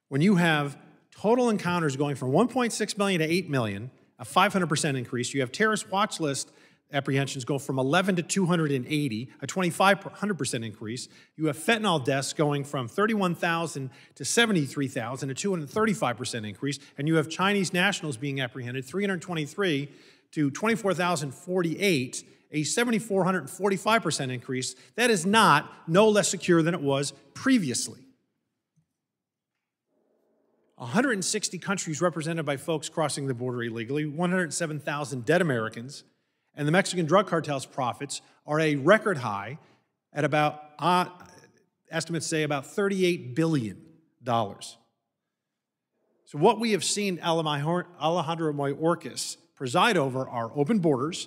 When you have total encounters going from 1.6 million to 8 million, a 500% increase, you have terrorist watch list apprehensions go from 11 to 280, a 2,500% increase. You have fentanyl deaths going from 31,000 to 73,000, a 235% increase. And you have Chinese nationals being apprehended, 323 to 24,048, a 7,445% increase. That is not no less secure than it was previously. 160 countries represented by folks crossing the border illegally, 107,000 dead Americans, and the Mexican drug cartel's profits are a record high at about, estimates say, about $38 billion. So what we have seen Alejandro Mayorkas preside over are open borders,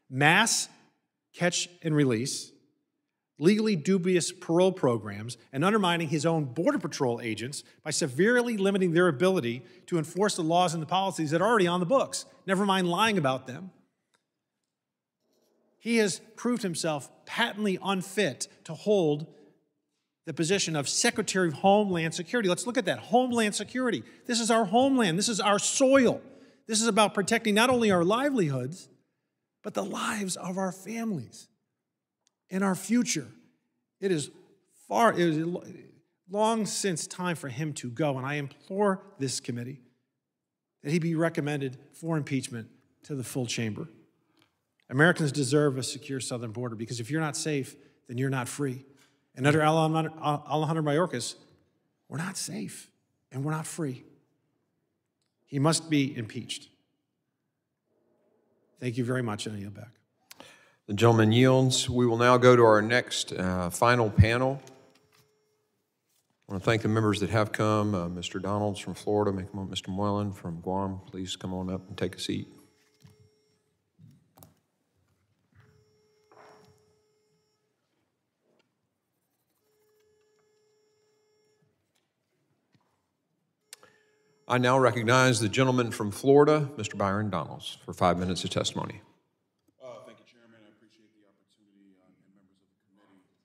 mass catch and release, legally dubious parole programs, and undermining his own Border Patrol agents by severely limiting their ability to enforce the laws and the policies that are already on the books, never mind lying about them. He has proved himself patently unfit to hold the position of Secretary of Homeland Security. Let's look at that, Homeland Security. This is our homeland. This is our soil. This is about protecting not only our livelihoods, but the lives of our families and our future. It is long since time for him to go, and I implore this committee that he be recommended for impeachment to the full chamber. Americans deserve a secure southern border, because if you're not safe, then you're not free. And under Alejandro Mayorkas, we're not safe and we're not free. He must be impeached. Thank you very much, and I yield back. The gentleman yields. We will now go to our next final panel. I want to thank the members that have come. Mr. Donalds from Florida, Mr. Moylan from Guam, please come on up and take a seat. I now recognize the gentleman from Florida, Mr. Byron Donalds, for 5 minutes of testimony. Thank you, Chairman. I appreciate the opportunity and members of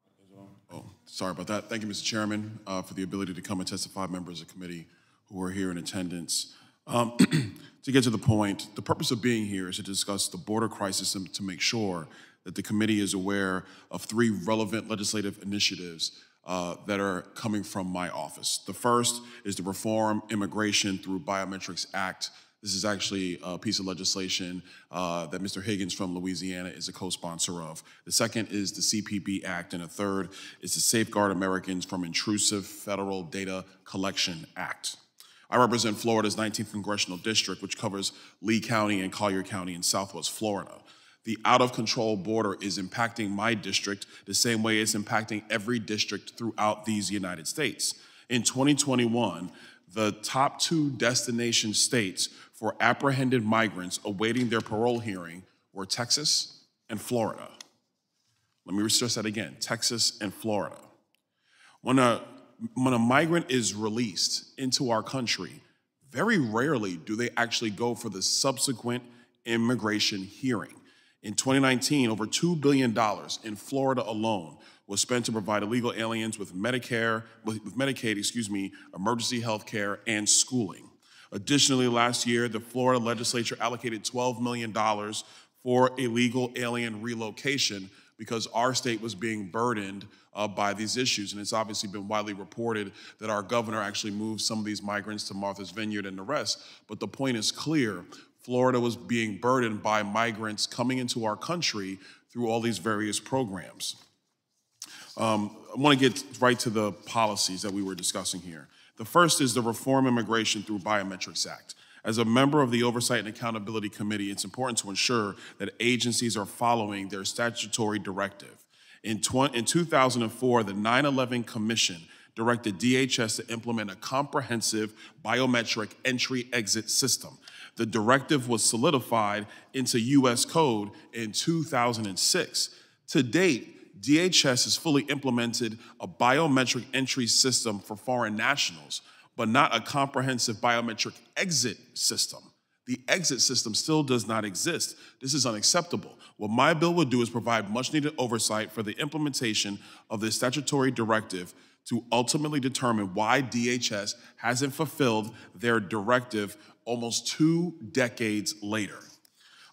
the committee as well. Oh, sorry about that. Thank you, Mr. Chairman, for the ability to come and testify, members of the committee who are here in attendance. To get to the point, the purpose of being here is to discuss the border crisis and to make sure that the committee is aware of 3 relevant legislative initiatives that are coming from my office. The first is the Reform Immigration Through Biometrics Act. This is actually a piece of legislation that Mr. Higgins from Louisiana is a co-sponsor of. The second is the CPB Act, and the third is the Safeguard Americans from Intrusive Federal Data Collection Act. I represent Florida's 19th Congressional District, which covers Lee County and Collier County in Southwest Florida. The out-of-control border is impacting my district the same way it's impacting every district throughout these United States. In 2021, the top 2 destination states for apprehended migrants awaiting their parole hearing were Texas and Florida. Let me stress that again, Texas and Florida. When a migrant is released into our country, very rarely do they actually go for the subsequent immigration hearing. In 2019, over $2 billion in Florida alone was spent to provide illegal aliens with Medicaid, emergency health care, and schooling. Additionally, last year, the Florida legislature allocated $12 million for illegal alien relocation because our state was being burdened by these issues. And it's obviously been widely reported that our governor actually moved some of these migrants to Martha's Vineyard and the rest. But the point is clear. Florida was being burdened by migrants coming into our country through all these various programs. I want to get right to the policies that we were discussing here. The first is the Reform Immigration Through Biometrics Act. As a member of the Oversight and Accountability Committee, it's important to ensure that agencies are following their statutory directive. In 2004, the 9/11 Commission directed DHS to implement a comprehensive biometric entry-exit system. The directive was solidified into U.S. Code in 2006. To date, DHS has fully implemented a biometric entry system for foreign nationals, but not a comprehensive biometric exit system. The exit system still does not exist. This is unacceptable. What my bill would do is provide much-needed oversight for the implementation of this statutory directive to ultimately determine why DHS hasn't fulfilled their directive almost 2 decades later.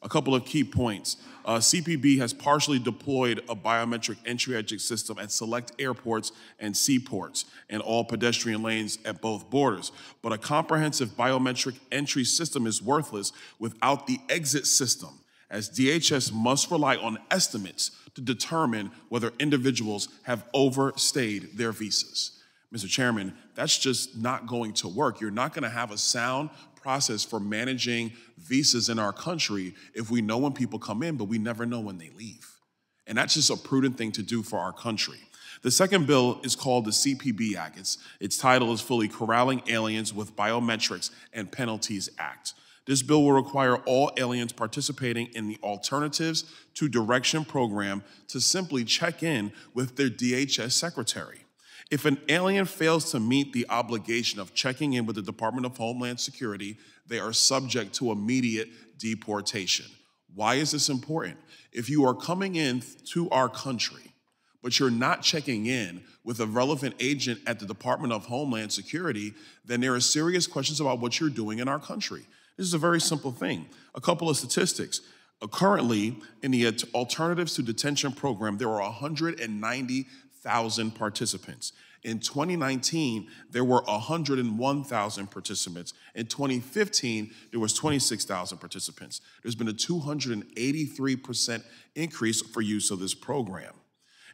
A couple of key points. CPB has partially deployed a biometric entry-exit system at select airports and seaports and all pedestrian lanes at both borders. But a comprehensive biometric entry system is worthless without the exit system, as DHS must rely on estimates to determine whether individuals have overstayed their visas. Mr. Chairman, that's just not going to work. You're not going to have a sound process for managing visas in our country if we know when people come in, but we never know when they leave. And that's just a prudent thing to do for our country. The second bill is called the CPB Act. Its title is fully Corralling Aliens with Biometrics and Penalties Act. This bill will require all aliens participating in the Alternatives to Direction program to simply check in with their DHS secretary. If an alien fails to meet the obligation of checking in with the Department of Homeland Security, they are subject to immediate deportation. Why is this important? If you are coming in to our country, but you're not checking in with a relevant agent at the Department of Homeland Security, then there are serious questions about what you're doing in our country. This is a very simple thing. A couple of statistics. Currently, in the Alternatives to Detention program, there are 190,000 participants. In 2019, there were 101,000 participants. In 2015, there was 26,000 participants. There's been a 283% increase for use of this program.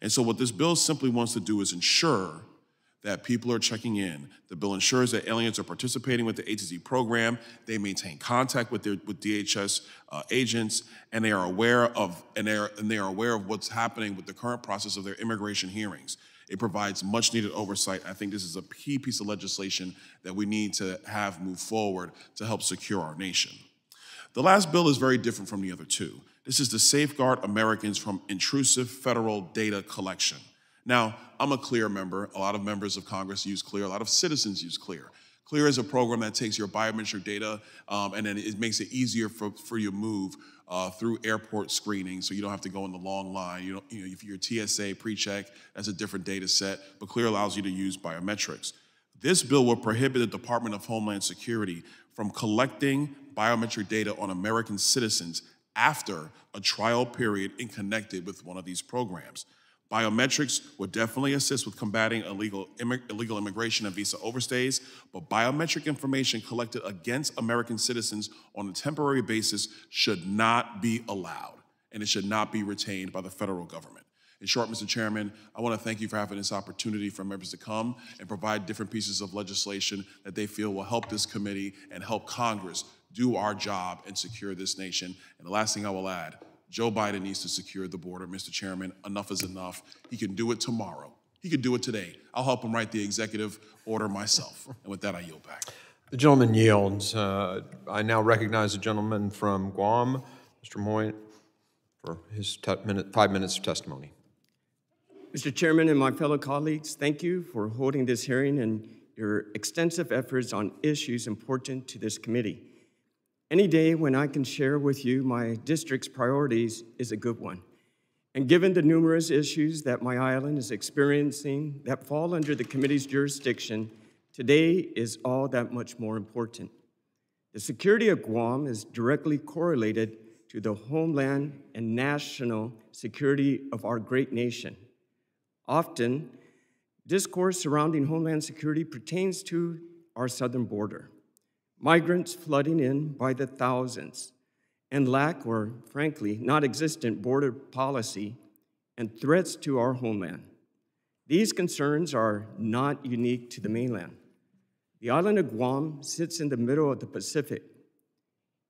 And so what this bill simply wants to do is ensure that people are checking in. The bill ensures that aliens are participating with the ATZ program, they maintain contact with DHS agents, and they are aware of what's happening with the current process of their immigration hearings. It provides much needed oversight. I think this is a key piece of legislation that we need to have move forward to help secure our nation. The last bill is very different from the other two. This is to safeguard Americans from intrusive federal data collection. Now, I'm a CLEAR member. A lot of members of Congress use CLEAR. A lot of citizens use CLEAR. CLEAR is a program that takes your biometric data and then it makes it easier for you to move through airport screening, so you don't have to go in the long line. If you're TSA pre-check, that's a different data set, but CLEAR allows you to use biometrics. This bill will prohibit the Department of Homeland Security from collecting biometric data on American citizens after a trial period in connected with one of these programs. Biometrics would definitely assist with combating illegal immigration and visa overstays, but biometric information collected against American citizens on a temporary basis should not be allowed, and it should not be retained by the federal government. In short, Mr. Chairman, I want to thank you for having this opportunity for members to come and provide different pieces of legislation that they feel will help this committee and help Congress do our job and secure this nation. And the last thing I will add, Joe Biden needs to secure the border, Mr. Chairman. Enough is enough. He can do it tomorrow. He could do it today. I'll help him write the executive order myself. And with that, I yield back. The gentleman yields. I now recognize the gentleman from Guam, Mr. Moy, for his 5 minutes of testimony. Mr. Chairman and my fellow colleagues, thank you for holding this hearing and your extensive efforts on issues important to this committee. Any day when I can share with you my district's priorities is a good one. And given the numerous issues that my island is experiencing that fall under the committee's jurisdiction, today is all that much more important. The security of Guam is directly correlated to the homeland and national security of our great nation. Often, discourse surrounding homeland security pertains to our southern border. Migrants flooding in by the thousands, and lack or, frankly, non-existent border policy and threats to our homeland. These concerns are not unique to the mainland. The island of Guam sits in the middle of the Pacific,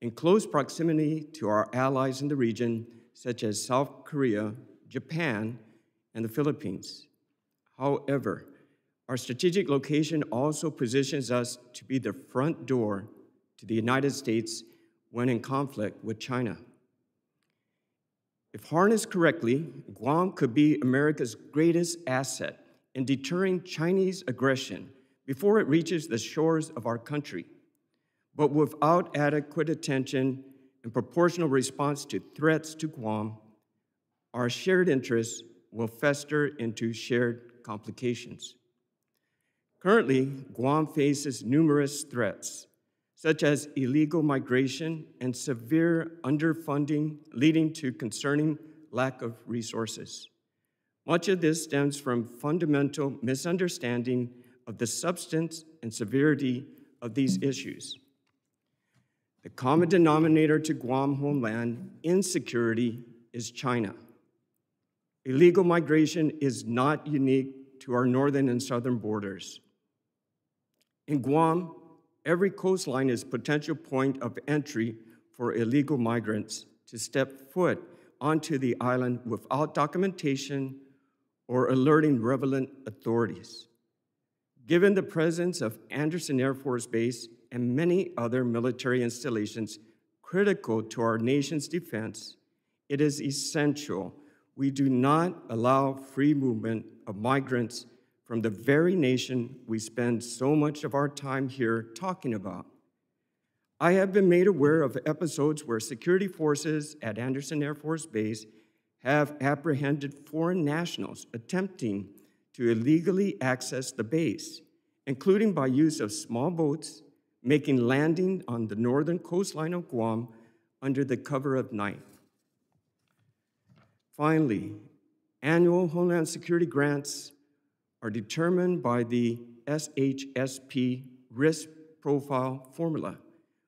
in close proximity to our allies in the region, such as South Korea, Japan, and the Philippines. However, our strategic location also positions us to be the front door to the United States when in conflict with China. If harnessed correctly, Guam could be America's greatest asset in deterring Chinese aggression before it reaches the shores of our country. But without adequate attention and proportional response to threats to Guam, our shared interests will fester into shared complications. Currently, Guam faces numerous threats, such as illegal migration and severe underfunding, leading to concerning lack of resources. Much of this stems from fundamental misunderstanding of the substance and severity of these issues. The common denominator to Guam homeland insecurity is China. Illegal migration is not unique to our northern and southern borders. In Guam, every coastline is a potential point of entry for illegal migrants to step foot onto the island without documentation or alerting relevant authorities. Given the presence of Andersen Air Force Base and many other military installations critical to our nation's defense, it is essential we do not allow free movement of migrants from the very nation we spend so much of our time here talking about. I have been made aware of episodes where security forces at Andersen Air Force Base have apprehended foreign nationals attempting to illegally access the base, including by use of small boats, making landing on the northern coastline of Guam under the cover of night. Finally, annual Homeland Security grants are determined by the SHSP risk profile formula,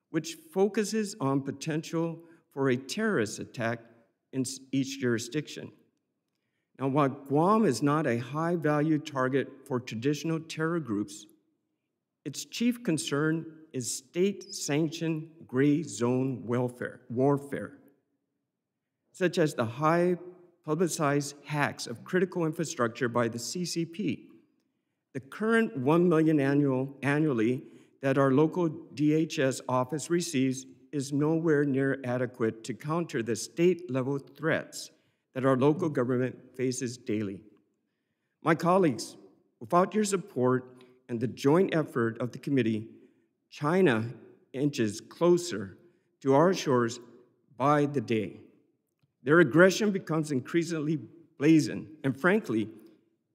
which focuses on potential for a terrorist attack in each jurisdiction. Now, while Guam is not a high-value target for traditional terror groups, its chief concern is state-sanctioned gray zone warfare, such as the high-publicized hacks of critical infrastructure by the CCP. The current $1 million annually that our local DHS office receives is nowhere near adequate to counter the state-level threats that our local government faces daily. My colleagues, without your support and the joint effort of the committee, China inches closer to our shores by the day. Their aggression becomes increasingly brazen, and frankly,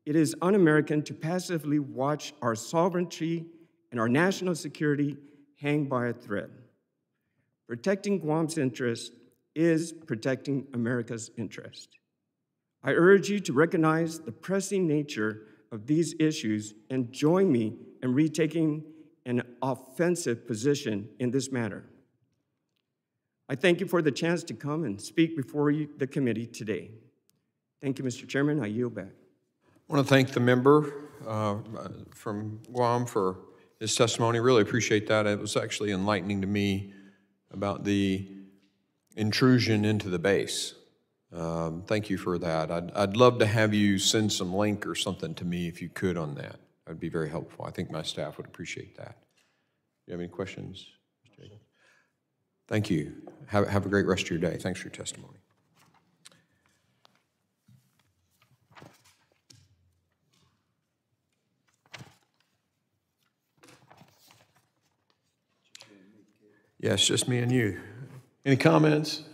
it is un-American to passively watch our sovereignty and our national security hang by a thread. Protecting Guam's interest is protecting America's interest. I urge you to recognize the pressing nature of these issues and join me in retaking an offensive position in this matter. I thank you for the chance to come and speak before the committee today. Thank you, Mr. Chairman. I yield back. I want to thank the member from Guam for his testimony. Really appreciate that. It was actually enlightening to me about the intrusion into the base. Thank you for that. I'd love to have you send some link or something to me if you could on that. That would be very helpful. I think my staff would appreciate that. Do you have any questions, Mr. Jacobs? Thank you. Have a great rest of your day. Thanks for your testimony. Yes, just me and you. Any comments?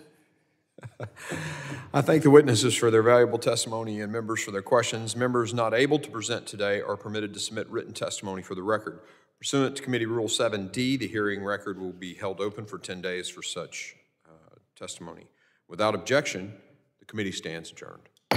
I thank the witnesses for their valuable testimony and members for their questions. Members not able to present today are permitted to submit written testimony for the record. Pursuant to Committee Rule 7D, the hearing record will be held open for 10 days for such testimony. Without objection, the committee stands adjourned.